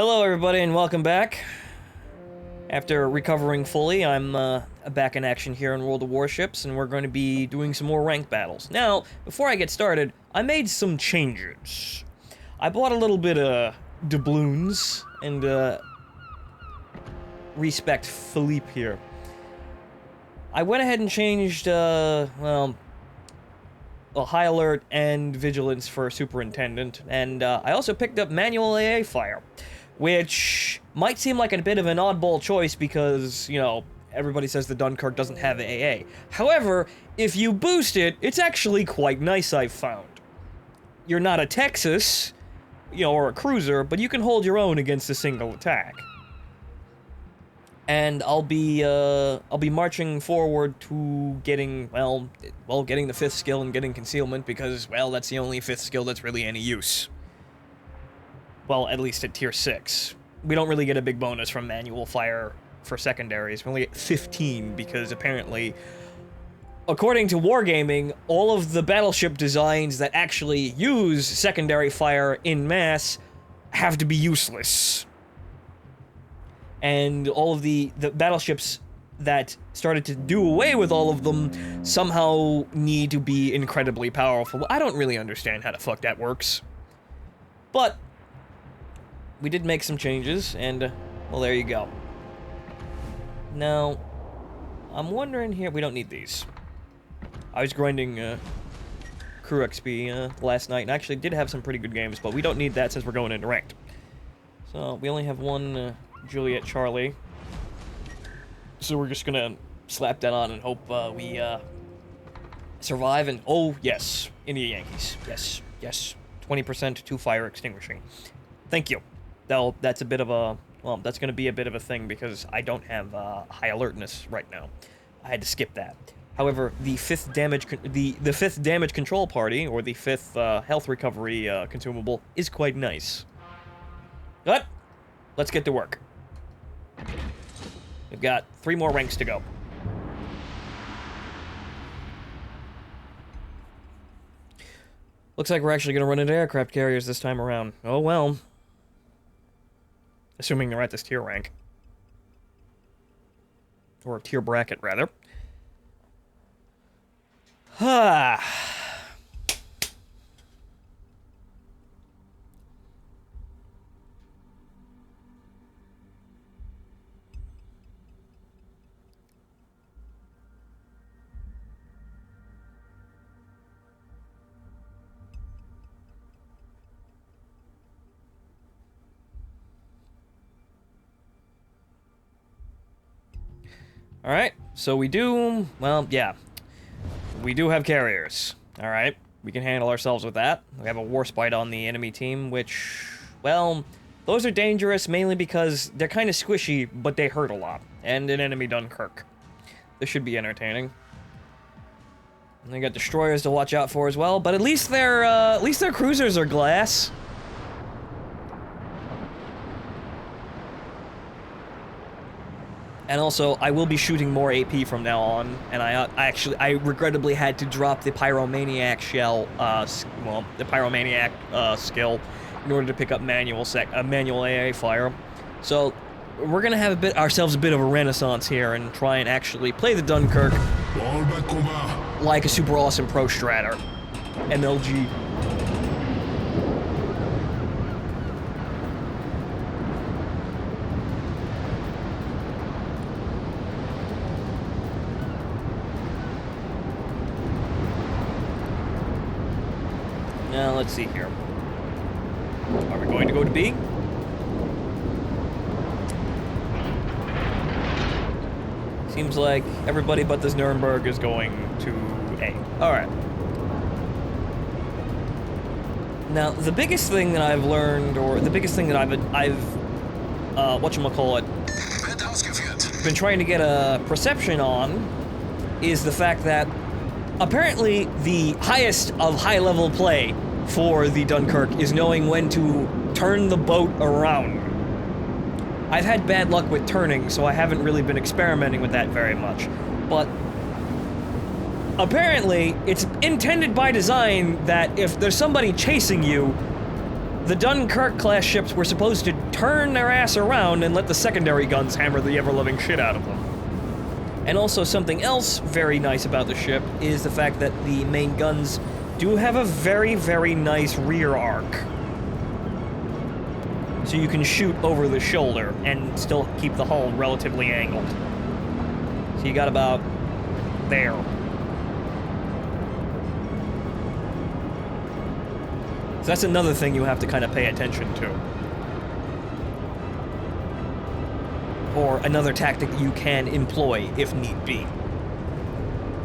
Hello everybody and welcome back. After recovering fully, I'm back in action here in World of Warships, and we're going to be doing some more ranked battles. Now, before I get started, I made some changes. I bought a little bit of doubloons, and respect Philippe here. I went ahead and changed, well, a high alert and vigilance for superintendent, and I also picked up manual AA fire, which might seem like a bit of an oddball choice because, you know, everybody says the Dunkerque doesn't have AA. However, if you boost it, it's actually quite nice, I've found. You're not a Texas, you know, or a cruiser, but you can hold your own against a single attack. And I'll be marching forward to getting, well, getting the 5th skill and getting concealment because, well, that's the only 5th skill that's really any use. Well, at least at tier 6. We don't really get a big bonus from manual fire for secondaries. We only get 15 because apparently, according to Wargaming, all of the battleship designs that actually use secondary fire in mass have to be useless. And all of the battleships that started to do away with all of them somehow need to be incredibly powerful. I don't really understand how the fuck that works. But we did make some changes, and, well, there you go. Now, I'm wondering here, we don't need these. I was grinding crew XP last night, and I actually did have some pretty good games, but we don't need that since we're going into ranked. So, we only have one Juliet Charlie. So we're just gonna slap that on and hope we survive, and oh, yes, India Yankees. Yes, yes. 20% to fire extinguishing. Thank you. That's a bit of a, well, that's going to be a bit of a thing because I don't have high alertness right now. I had to skip that. However, the 5th damage, the 5th damage control party, or the 5th health recovery consumable, is quite nice. But let's get to work. We've got 3 more ranks to go. Looks like we're actually going to run into aircraft carriers this time around. Oh well. Assuming they're at this tier rank. Or tier bracket, rather. Ah. Alright, so we do, well, yeah. We do have carriers. Alright, we can handle ourselves with that. We have a Warspite on the enemy team, which, well, those are dangerous mainly because they're kind of squishy, but they hurt a lot. And an enemy Dunkerque. This should be entertaining. And they got destroyers to watch out for as well, but at least their cruisers are glass. And also, I will be shooting more AP from now on, and I regrettably had to drop the Pyromaniac shell, well, the Pyromaniac skill in order to pick up manual AA fire. So, we're gonna have ourselves a bit of a renaissance here and try and actually play the Dunkerque like a super awesome pro stratter. MLG. Now, let's see here. Are we going to go to B? Seems like everybody but this Nuremberg is going to A. Alright. Now, the biggest thing that I've learned, or the biggest thing that I've whatchamacallit, been trying to get a perception on, is the fact that apparently the highest of high-level play for the Dunkerque is knowing when to turn the boat around. I've had bad luck with turning, so I haven't really been experimenting with that very much. But apparently, it's intended by design that if there's somebody chasing you, the Dunkerque class ships were supposed to turn their ass around and let the secondary guns hammer the ever-loving shit out of them. And also something else very nice about the ship is the fact that the main guns do have a very, very nice rear arc. So you can shoot over the shoulder and still keep the hull relatively angled. So you got about there. So that's another thing you have to kind of pay attention to. Or another tactic you can employ if need be.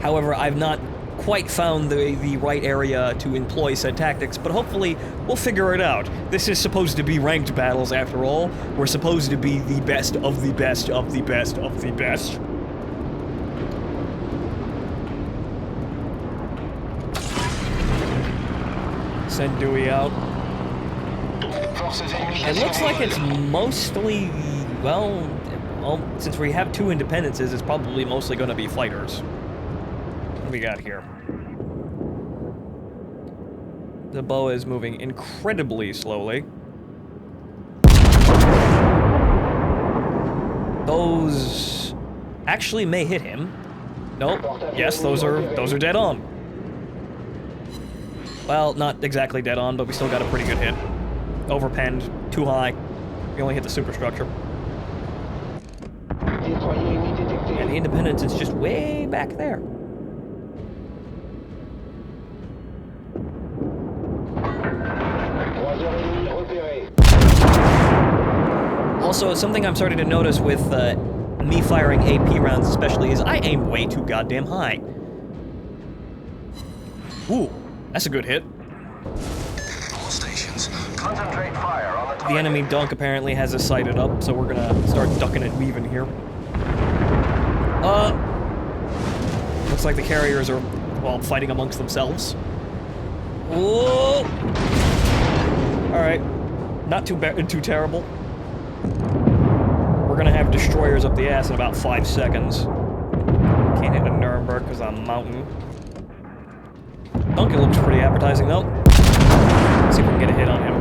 However, I've not quite found the right area to employ said tactics, but hopefully we'll figure it out. This is supposed to be ranked battles after all. We're supposed to be the best of the best of the best of the best. Send Dewey out. It looks like it's mostly, well, since we have 2 independences, it's probably mostly going to be fighters. What do we got here? The boa is moving incredibly slowly. Those actually may hit him. Nope. Yes, those are dead on. Well, not exactly dead on, but we still got a pretty good hit. Overpenned, too high. We only hit the superstructure. And the Independence is just way back there. Also, something I'm starting to notice with me firing AP rounds especially is I aim way too goddamn high. Ooh, that's a good hit. All stations, concentrate fire on the target. The enemy dunk apparently has us sighted up, so we're gonna start ducking and weaving here. Looks like the carriers are, well, fighting amongst themselves. Whoa! Alright. Not too terrible. We're gonna have destroyers up the ass in about 5 seconds. Can't hit the Nuremberg because I'm mountain. Dunkerque looks pretty appetizing though. Let's see if we can get a hit on him.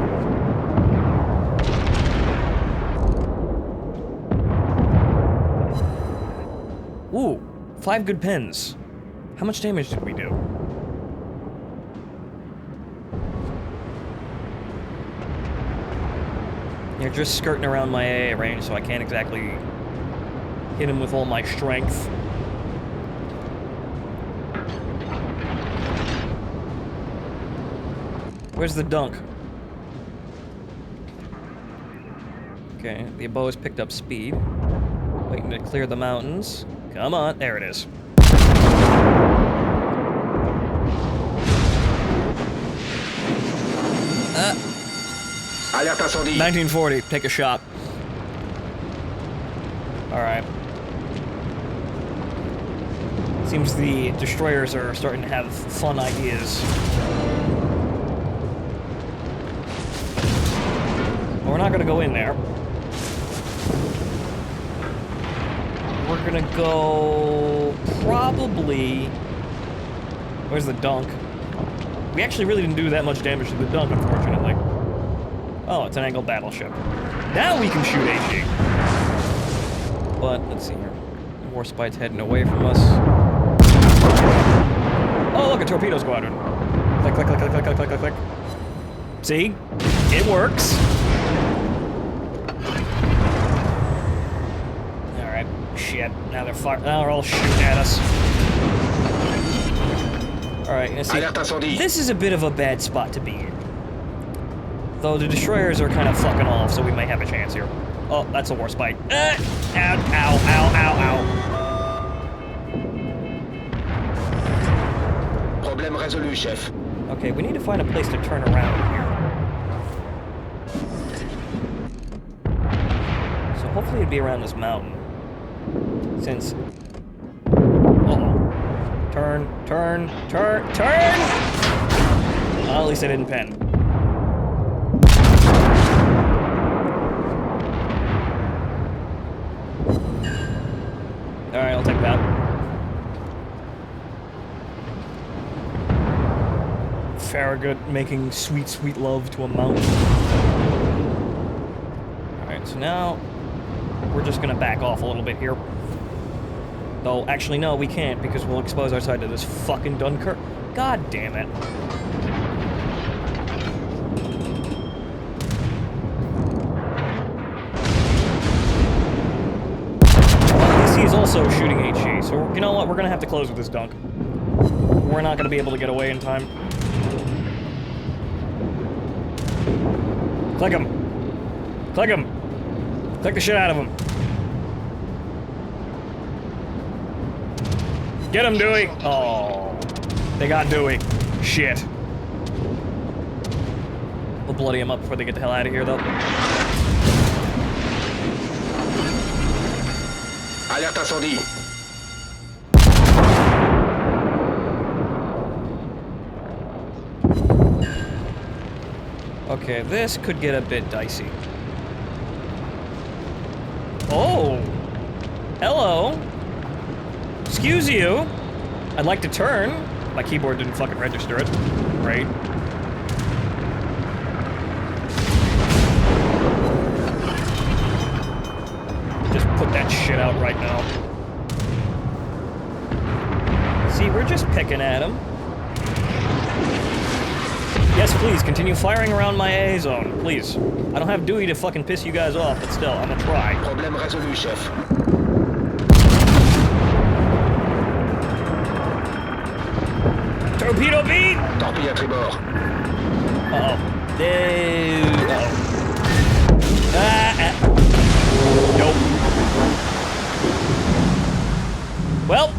Ooh, 5 good pens. How much damage did we do? You're just skirting around my AA range, so I can't exactly hit him with all my strength. Where's the dunk? Okay, the bow has picked up speed. Waiting to clear the mountains. Come on, there it is. 1940, take a shot. Alright. Seems the destroyers are starting to have fun ideas. Well, we're not gonna go in there. We're gonna go... probably... Where's the dunk? We actually really didn't do that much damage to the dunk, unfortunately. Oh, it's an angled battleship. Now we can shoot HE. But, let's see here. Warspite's heading away from us. Oh, look, a torpedo squadron. Click, click, click, click, click, click, click, click, click. See? It works. Alright, shit. Now they're all shooting at us. Alright, you see, this is a bit of a bad spot to be in. Though the destroyers are kind of fucking off, so we may have a chance here. Oh, that's a warspite. Ow, ow, ow, ow, ow. Problem résolu, chef. Okay, we need to find a place to turn around here. So hopefully it'd be around this mountain. Since... Uh-oh. Turn, turn, turn, turn! Well, at least I didn't pen. Alright, I'll take that. Farragut making sweet, sweet love to a mountain. Alright, so now we're just gonna back off a little bit here. Though, actually, no, we can't, because we'll expose our side to this fucking Dunkerque. God damn it. He's also shooting HE, so you know what? We're gonna have to close with this dunk. We're not gonna be able to get away in time. Click him! Click him! Click the shit out of him! Get him, Dewey! Oh, they got Dewey. Shit. We'll bloody him up before they get the hell out of here, though. Alerte incendie. Okay, this could get a bit dicey. Oh! Hello! Excuse you! I'd like to turn. My keyboard didn't fucking register it. Right? Just put that shit out right now. See, we're just picking at him. Yes, please, continue firing around my AA zone, please. I don't have Dewey to fucking piss you guys off, but still, I'm gonna try. Problème résolu, chef. Torpedo beat! Torpille à tribord. Uh-oh. Uh-oh. Nope. Well,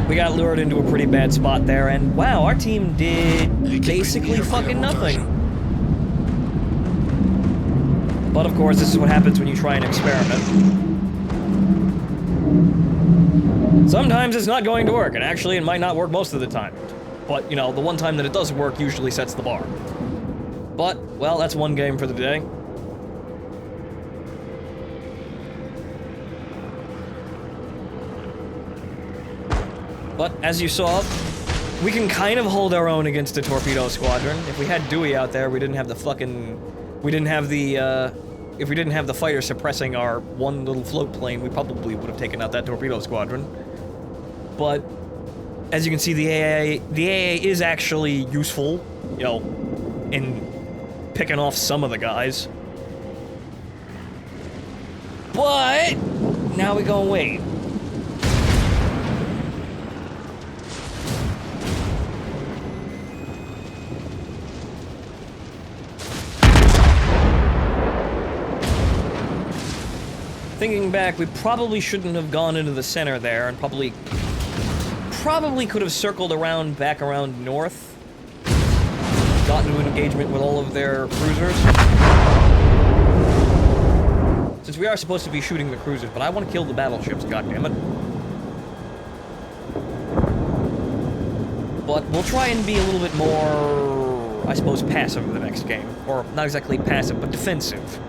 we got lured into a pretty bad spot there, and wow, our team did basically fucking nothing. But of course, this is what happens when you try an experiment. Sometimes it's not going to work, and actually it might not work most of the time. But, you know, the one time that it does work usually sets the bar. But, well, that's one game for the day. But, as you saw, we can kind of hold our own against a torpedo squadron. If we had Dewey out there, we didn't have the fucking... We didn't have the, if we didn't have the fighter suppressing our one little float plane, we probably would have taken out that torpedo squadron. But, as you can see, the AA is actually useful, you know, in picking off some of the guys. But, now we go wait. Thinking back, we probably shouldn't have gone into the center there, and probably could have circled around, back around north. Gotten into an engagement with all of their cruisers. Since we are supposed to be shooting the cruisers, but I want to kill the battleships, goddammit. But we'll try and be a little bit more, I suppose, passive in the next game. Or, not exactly passive, but defensive.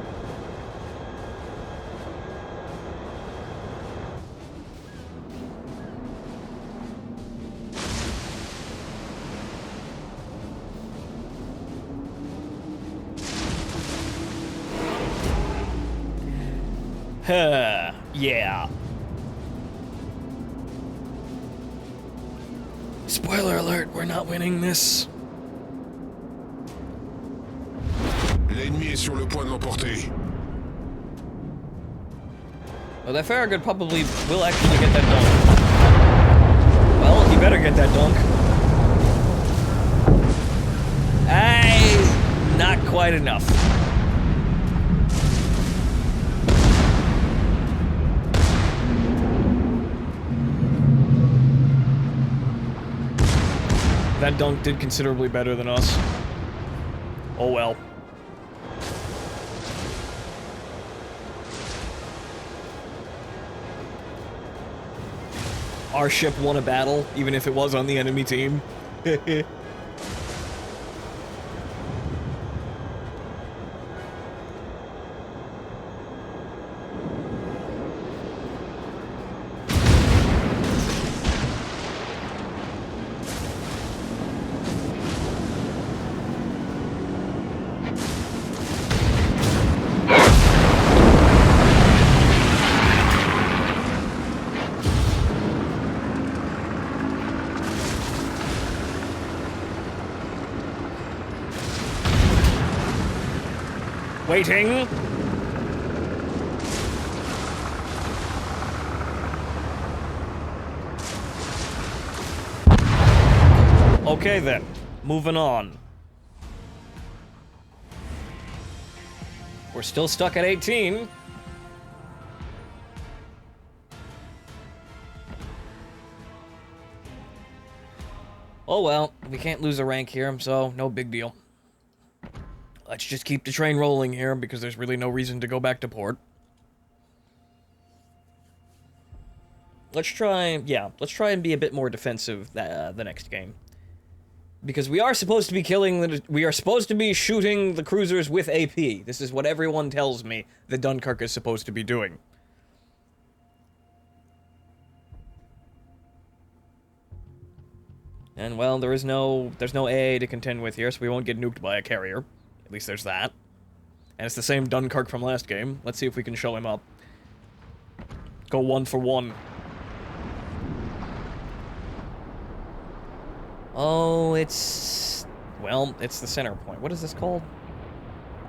Yeah. Spoiler alert, we're not winning this. L'ennemi est sur le point de l'emporter. Well, that Farragut probably will actually get that dunk. Well, he better get that dunk. Not quite enough. That dunk did considerably better than us. Oh well. Our ship won a battle, even if it was on the enemy team. Waiting. Okay then, moving on. We're still stuck at 18. Oh well, we can't lose a rank here, so no big deal. Let's just keep the train rolling here because there's really no reason to go back to port. Let's try and be a bit more defensive the next game. Because we are supposed to be shooting the cruisers with AP. This is what everyone tells me that Dunkirk is supposed to be doing. And well, there's no AA to contend with here, so we won't get nuked by a carrier. At least there's that. And it's the same Dunkirk from last game. Let's see if we can show him up. Go 1 for 1. Oh, it's the center point. What is this called?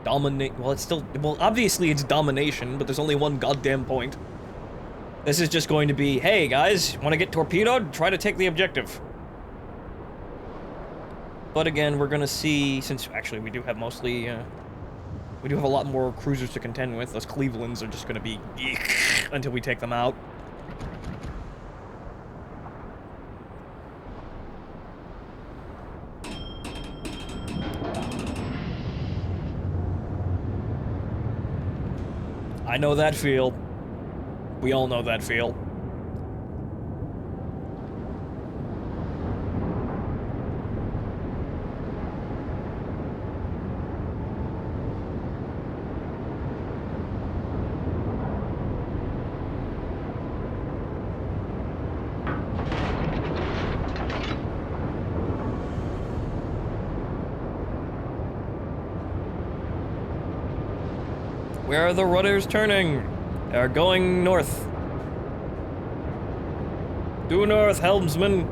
Obviously it's domination, but there's only one goddamn point. This is just going to be, hey guys, want to get torpedoed? Try to take the objective. But again, we're gonna see, since actually we do have mostly, we do have a lot more cruisers to contend with. Those Clevelands are just gonna be until we take them out. I know that feel. We all know that feel. Where are the rudders turning? They're going north. Due north, helmsman.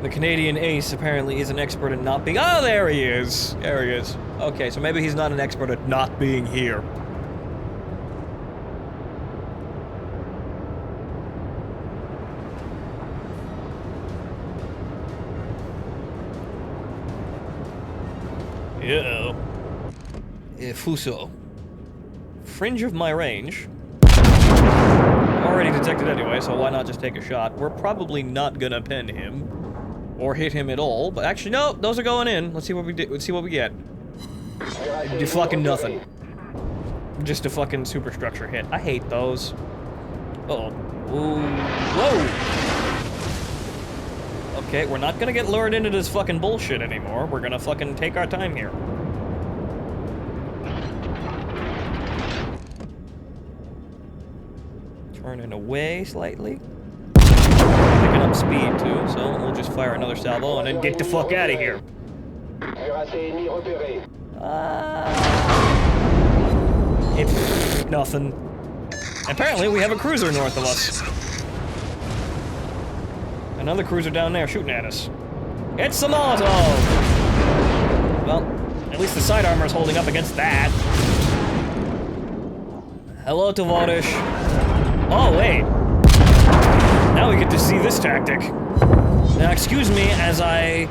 The Canadian ace apparently is an expert at not being— oh, there he is! There he is. Okay, so maybe he's not an expert at not being here. Uh-oh. Fuso. Fringe of my range. Already detected anyway, so why not just take a shot? We're probably not gonna pin him. Or hit him at all, but actually, no, those are going in. Let's see what we do. Let's see what we get. Do fucking nothing. Just a fucking superstructure hit. I hate those. Uh-oh. Ooh. Whoa! Okay, we're not gonna get lured into this fucking bullshit anymore. We're gonna fucking take our time here. Turning away slightly. Picking up speed too, so we'll just fire another salvo and then get the fuck out of here. It's nothing. Apparently we have a cruiser north of us. Another cruiser down there shooting at us. It's the Molotov! Well, at least the side armor is holding up against that. Hello, Tovarish. Oh, wait. Now we get to see this tactic. Now, excuse me as I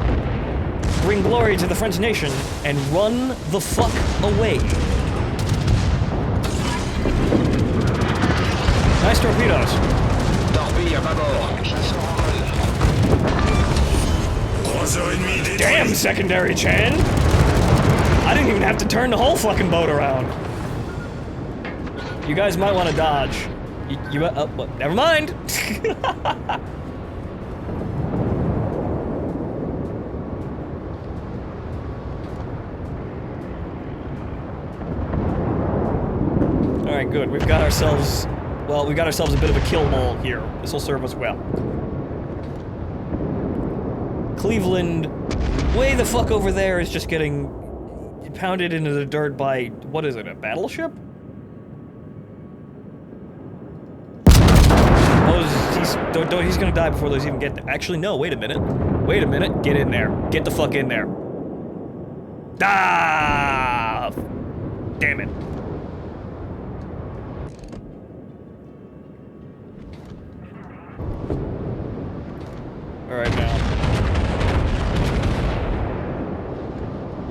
bring glory to the French nation and run the fuck away. Nice torpedoes. Damn, secondary Chan! I didn't even have to turn the whole fucking boat around. You guys might want to dodge. What? Never mind. good. We've got ourselves... Well, we got ourselves a bit of a kill wall here. This will serve us well. Cleveland, way the fuck over there, is just getting pounded into the dirt by... What is it, a battleship? He's gonna die before those even get there. Actually, no, wait a minute. Wait a minute. Get in there. Get the fuck in there. Ah! Damn it. Alright, now.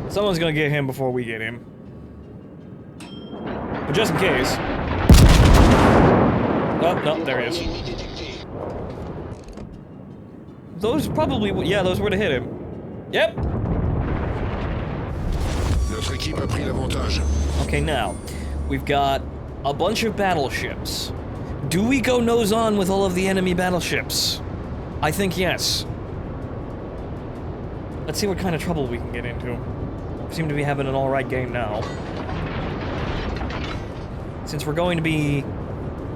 Someone's gonna get him before we get him. But just in case. Oh, no, there he is. Those probably, yeah, those would have hit him. Yep. Notre équipe a pris l'avantage. Okay, now, we've got a bunch of battleships. Do we go nose on with all of the enemy battleships? I think yes. Let's see what kind of trouble we can get into. We seem to be having an alright game now. Since we're going to be...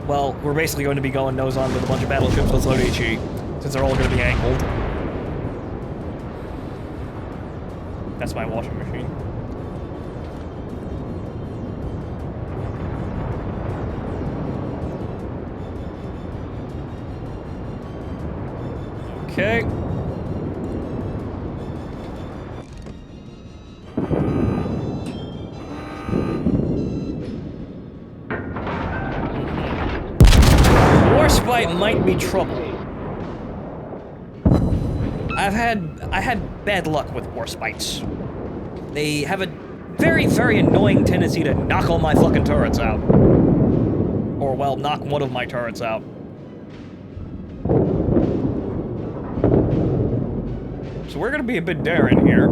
Well, we're basically going to be going nose on with a bunch of battleships. Let's load HE, since they're all going to be angled. That's my washing machine. Okay. Warspite might be trouble. I had bad luck with Warspites. They have a very, very annoying tendency to knock all my fucking turrets out. Or, well, knock one of my turrets out. So we're gonna be a bit daring here.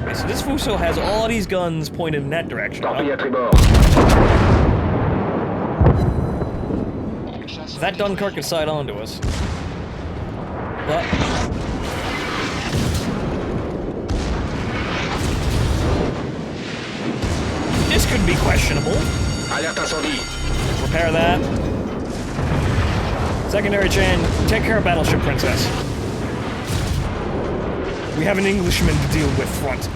Okay, so this Fuso has all these guns pointed in that direction. That Dunkerque is side on to us. But... this could be questionable. Repair that. Secondary chain, take care of Battleship Princess. We have an Englishman to deal with front.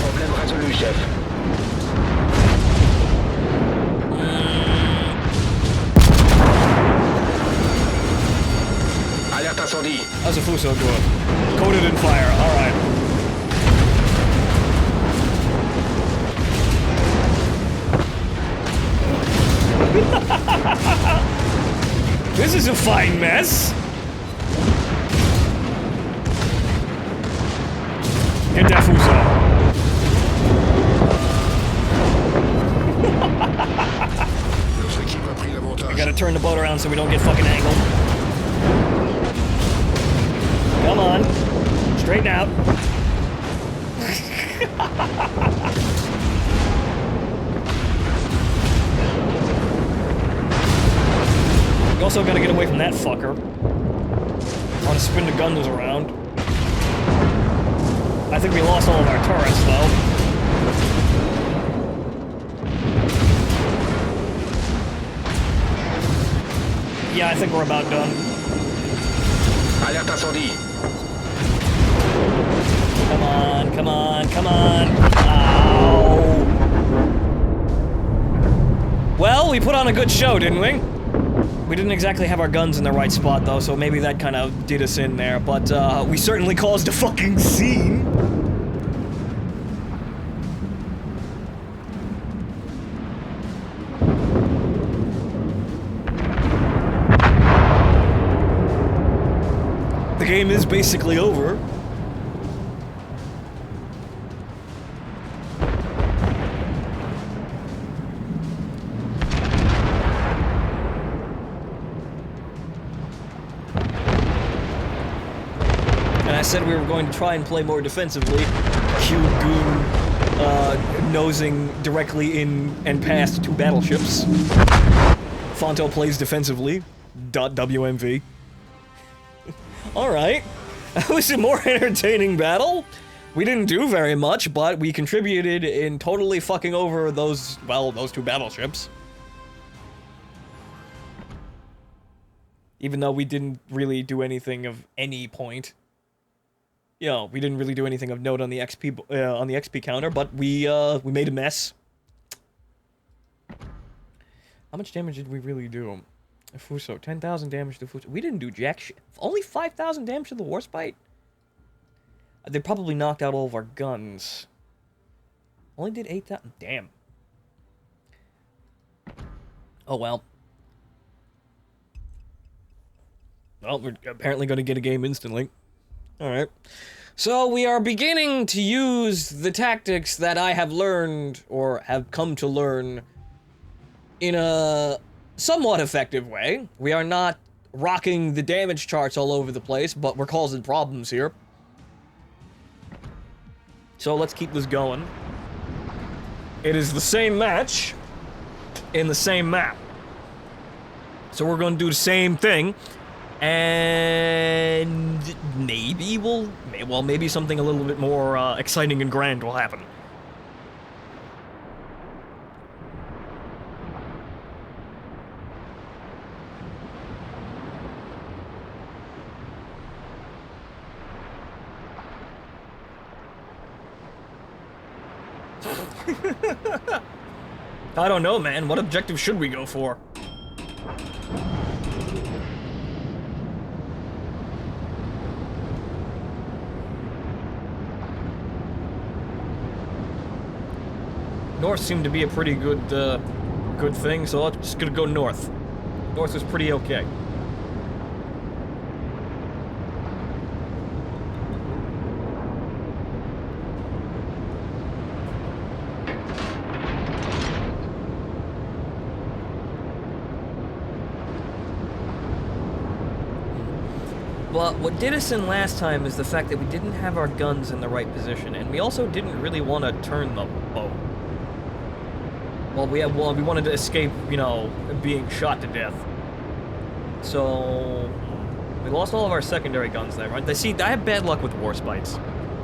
Problème résolu, chef. Alerte incendie. How's a Fuso doing? Coated in fire, alright. This is a fine mess. Get that Fuso. Notre équipe a pris l'avantage. I gotta turn the boat around so we don't get fucking angled. Come on. Straighten out. We also gotta get away from that fucker. I wanna spin the guns around. I think we lost all of our turrets, though. Yeah, I think we're about done. Alerte incendie. Come on, come on, come on. Ow. Well, we put on a good show, didn't we? We didn't exactly have our guns in the right spot, though, so maybe that kind of did us in there, but, we certainly caused a fucking scene. The game is basically over. I said we were going to try and play more defensively. Q Goon, nosing directly in and past two battleships. Fonto plays defensively. .wmv. Alright. That was a more entertaining battle. We didn't do very much, but we contributed in totally fucking over those, well, those two battleships. Even though we didn't really do anything of any point. You know, we didn't really do anything of note on the XP counter, but we made a mess. How much damage did we really do? Fuso, 10,000 damage to Fuso. We didn't do jack shit. Only 5,000 damage to the Warspite? They probably knocked out all of our guns. Only did 8,000. Damn. Oh well. Well, we're apparently going to get a game instantly. Alright. So we are beginning to use the tactics that I have learned, or have come to learn, in a somewhat effective way. We are not rocking the damage charts all over the place, but we're causing problems here. So let's keep this going. It is the same match in the same map. So we're going to do the same thing. And maybe maybe something a little bit more exciting and grand will happen. I don't know, man. What objective should we go for? North seemed to be a pretty good, good thing, so I'm just gonna go north. North is pretty okay. But what did us in last time is the fact that we didn't have our guns in the right position, and we also didn't really want to turn the boat. Well, we wanted to escape, you know, being shot to death. So we lost all of our secondary guns there, right? See, I have bad luck with Warspites.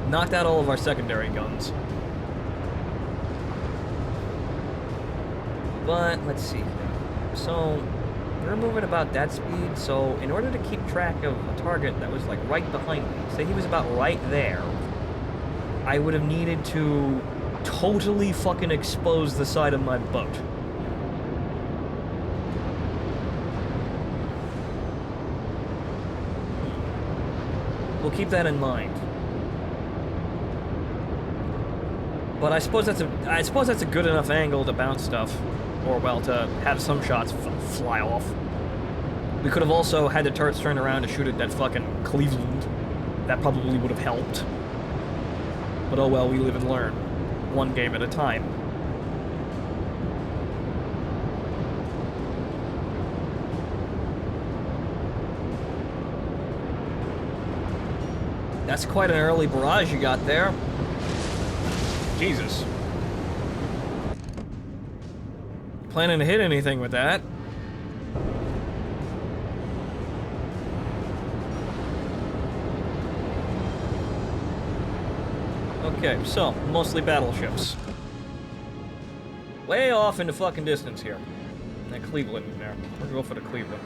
Knocked out all of our secondary guns. But let's see. So we're moving about that speed, so in order to keep track of a target that was like right behind me, say he was about right there, I would have needed to totally fucking expose the side of my boat. We'll keep that in mind. But I suppose that's a good enough angle to bounce stuff. Or, well, to have some shots fly off. We could have also had the turrets turn around to shoot at that fucking Cleveland. That probably would have helped. But oh well, we live and learn. One game at a time. That's quite an early barrage you got there. Jesus. Planning to hit anything with that? Okay, so, mostly battleships. Way off in the fucking distance here. And Cleveland in there. We're gonna go for the Cleveland.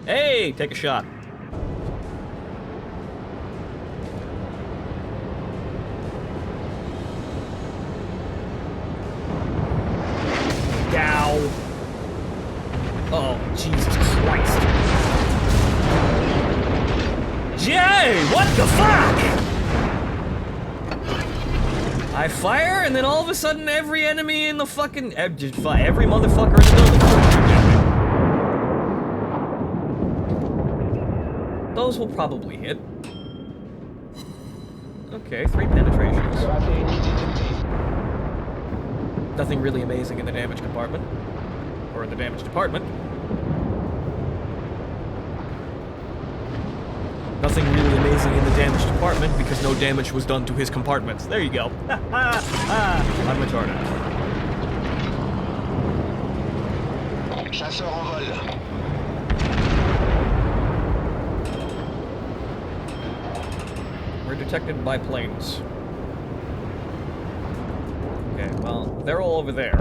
Hey, take a shot. Dow. Oh, Jesus Christ. Jay, what the fuck? I fire, and then all of a sudden every enemy in the fucking... every motherfucker in the building. Those will probably hit. Okay, 3 penetrations. Nothing really amazing in the damage compartment. Or in the damage department. Nothing really amazing in the damage department because no damage was done to his compartments. There you go. I'm retarded. Chasseur en vol. We're detected by planes. Okay, well, they're all over there.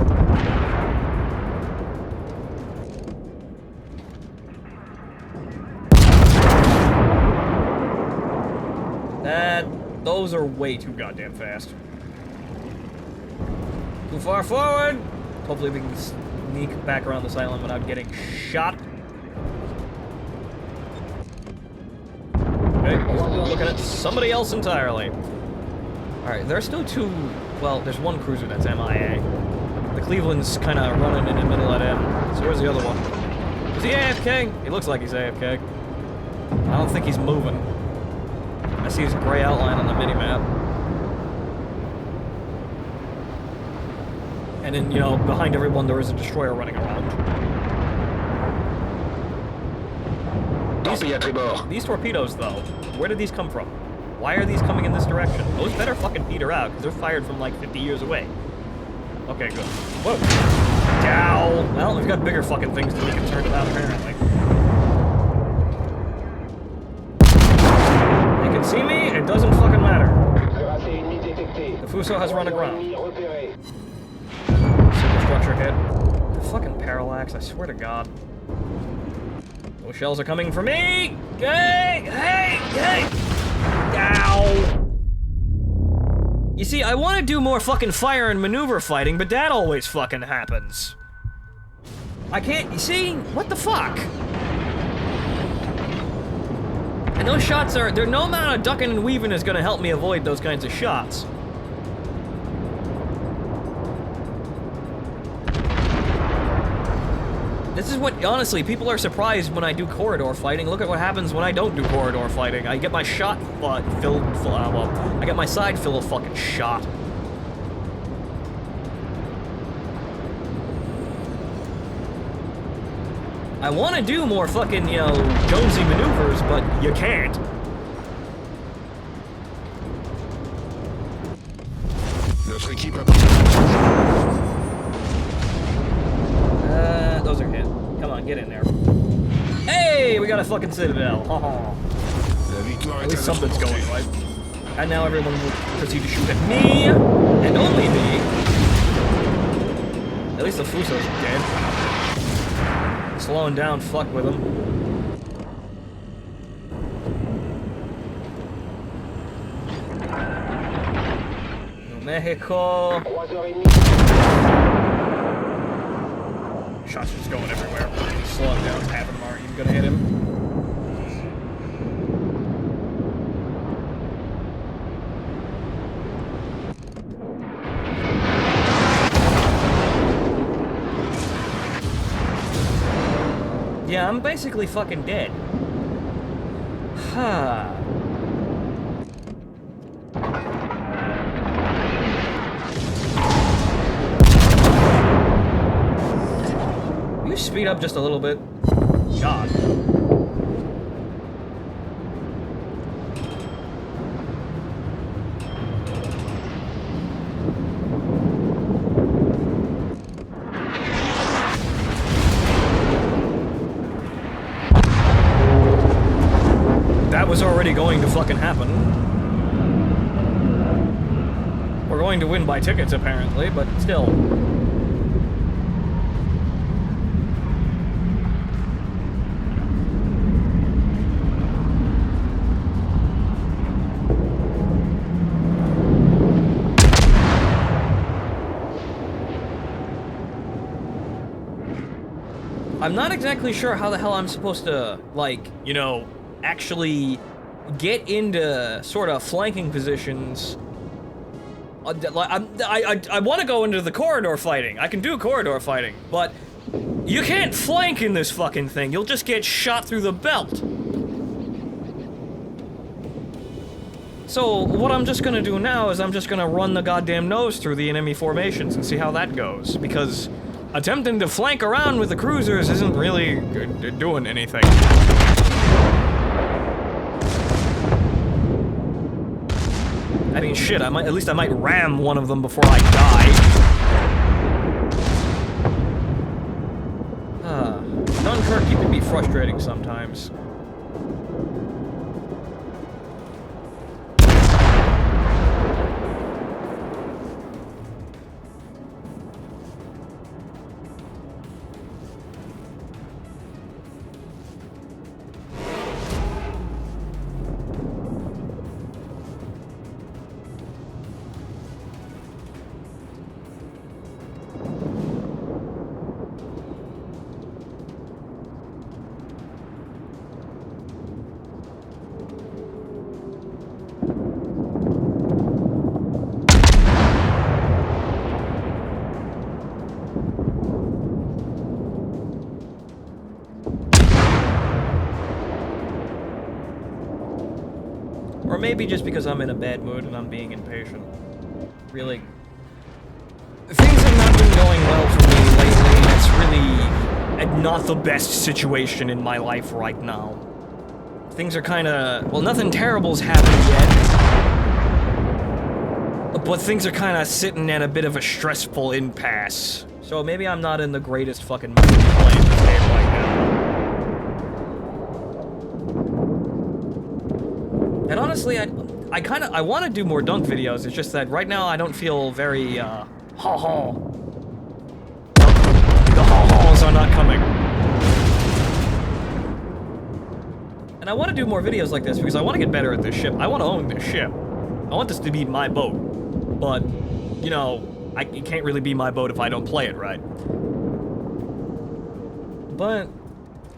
Those are way too goddamn fast. Too far forward! Hopefully we can sneak back around this island without getting shot. Okay, we're looking at somebody else entirely. Alright, there's still two... Well, there's one cruiser that's MIA. The Cleveland's kind of running in the middle of them. So where's the other one? Is he AFK? He looks like he's AFK. I don't think he's moving. I see his gray outline on the minimap. And then, you know, behind everyone there is a destroyer running around. These torpedoes, though, where did these come from? Why are these coming in this direction? Those better fucking peter out, because they're fired from like 50 years away. Okay, good. Whoa. Dow. Well, we've got bigger fucking things to be concerned about, apparently. See me? It doesn't fucking matter. The Fuso has run aground. Superstructure hit. The fucking parallax, I swear to God. Those shells are coming for me! Hey! Hey! Hey! Ow! You see, I want to do more fucking fire and maneuver fighting, but that always fucking happens. I can't, you see? What the fuck? And those shots are, no amount of ducking and weaving is gonna help me avoid those kinds of shots. This is what, honestly, people are surprised when I do corridor fighting. Look at what happens when I don't do corridor fighting. I get my shot filled, well, I get my side full of fucking shot. I want to do more fucking, you know, Jonesy maneuvers, but you can't. Those are hit. Come on, get in there. Hey, we got a fucking citadel. At least something's going right. And now everyone will proceed to shoot at me, and only me. At least the Fuso's dead. Slowing down, fuck with him. New Mexico. Shots just going everywhere. Slow him down, half of them aren't even gonna hit him. Yeah, I'm basically fucking dead. Ha. You speed up just a little bit. God. That was already going to fucking happen. We're going to win by tickets, apparently, but still. I'm not exactly sure how the hell I'm supposed to, like, you know, actually get into sort of flanking positions. I want to go into the corridor fighting. I can do corridor fighting, but you can't flank in this fucking thing. You'll just get shot through the belt. So what I'm just gonna do now is I'm just gonna run the goddamn nose through the enemy formations and see how that goes, because attempting to flank around with the cruisers isn't really doing anything. I mean, shit, at least I might ram one of them before I die. Dunkerque can be frustrating sometimes. Or maybe just because I'm in a bad mood and I'm being impatient. Really. Things have not been going well for me lately. It's really not the best situation in my life right now. Things are kinda... well, nothing terrible's happened yet. But things are kinda sitting at a bit of a stressful impasse. So maybe I'm not in the greatest fucking mood to play this game right now. And honestly, I want to do more dunk videos. It's just that right now I don't feel very, ha-ha. The ha-has are not coming. And I want to do more videos like this because I want to get better at this ship. I want to own this ship. I want this to be my boat. But, you know, it can't really be my boat if I don't play it right. But,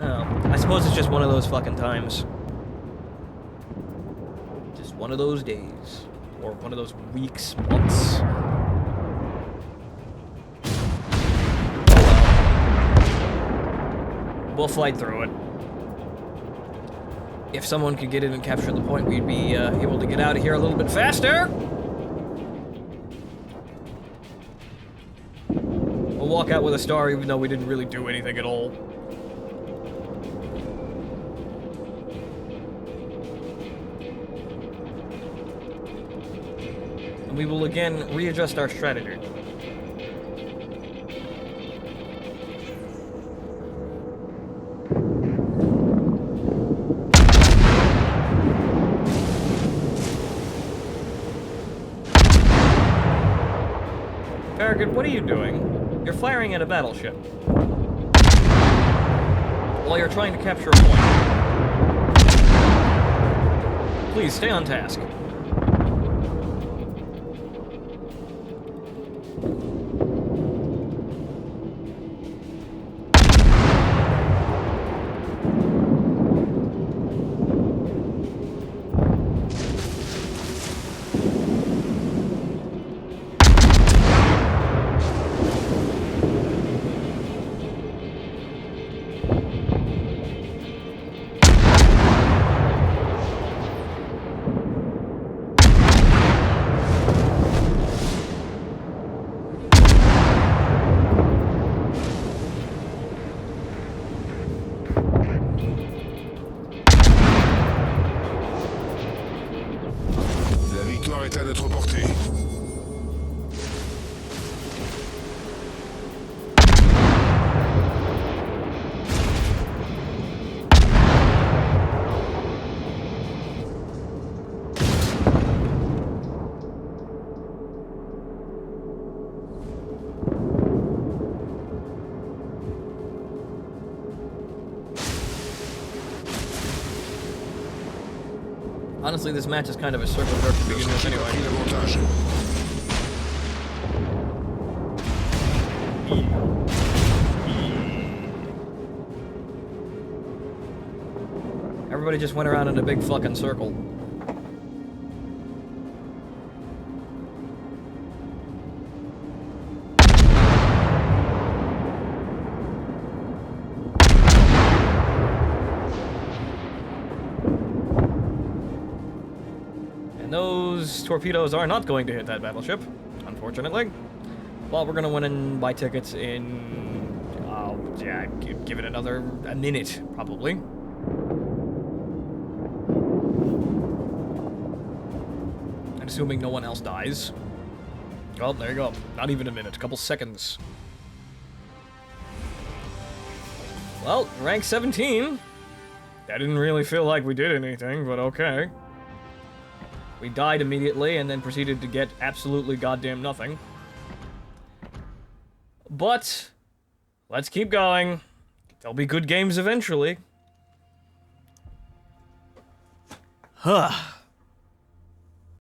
I suppose it's just one of those fucking times. One of those days, or one of those weeks, months. Oh well. We'll fight through it. If someone could get in and capture the point, we'd be able to get out of here a little bit faster. We'll walk out with a star even though we didn't really do anything at all. We will again readjust our strategy. Farragut, what are you doing? You're firing at a battleship. While you're trying to capture a point. Please, stay on task. est à notre portée. Honestly, this match is kind of a circle jerk to begin with anyway. Everybody just went around in a big fucking circle. Those torpedoes are not going to hit that battleship, unfortunately. Well, we're gonna win and buy tickets in... yeah, give it a minute, probably. assuming no one else dies. Oh, there you go. Not even a minute, a couple seconds. Well, rank 17. That didn't really feel like we did anything, but okay. We died immediately and then proceeded to get absolutely goddamn nothing. But, let's keep going. There'll be good games eventually. Huh.